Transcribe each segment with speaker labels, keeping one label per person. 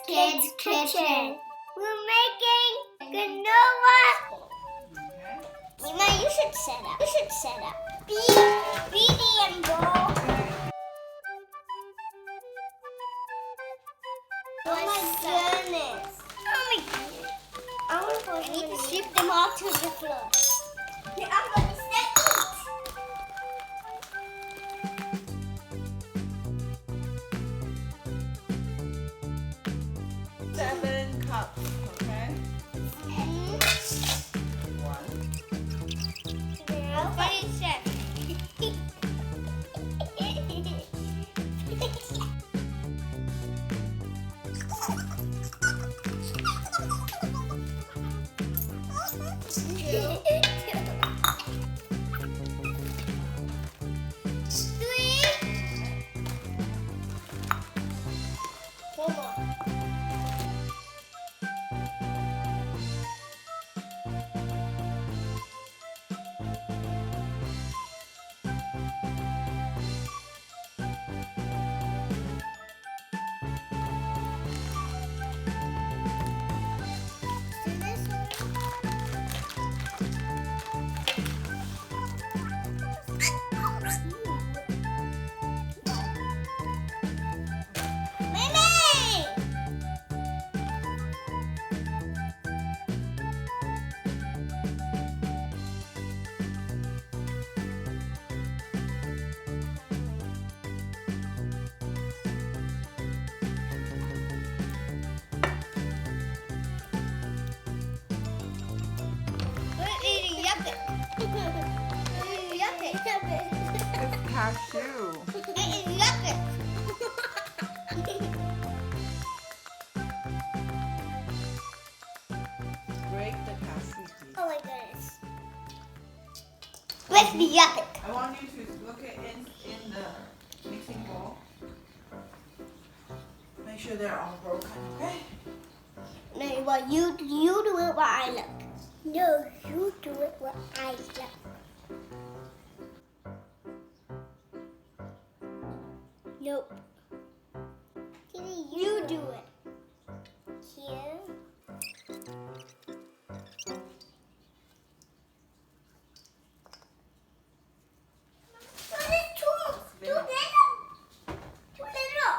Speaker 1: Kids Kitchen. We're making granola. Nima, you should set up. Medium bowl. Oh my goodness. I need to sweep them all to the floor. I'm going to start
Speaker 2: eat. 7 cups, okay? One.
Speaker 1: Funny chef.
Speaker 2: It's cashew. Break the cashew, please.
Speaker 1: Oh my goodness. Let's be yuck.
Speaker 2: I want you to look at in the mixing bowl. Make sure they're all broken, okay?
Speaker 1: No, well, you do it while I look. No, you do it while I look. Nope. Kitty, you do it. Here. Too little.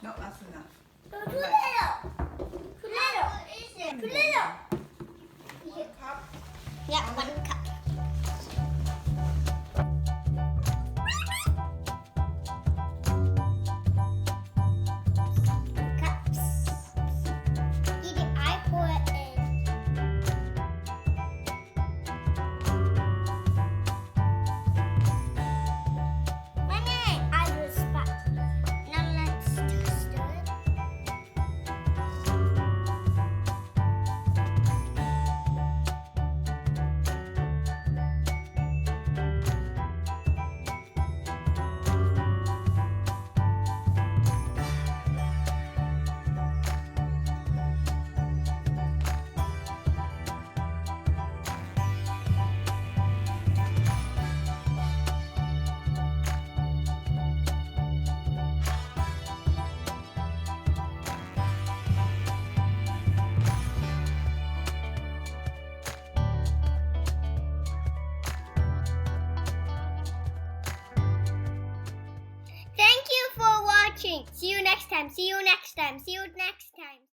Speaker 2: No, that's enough.
Speaker 1: No, too little. Too little. Too little.
Speaker 2: 1 cup.
Speaker 1: Yeah, 1 cup. Thank you for watching. See you next time. See you next time. See you next time.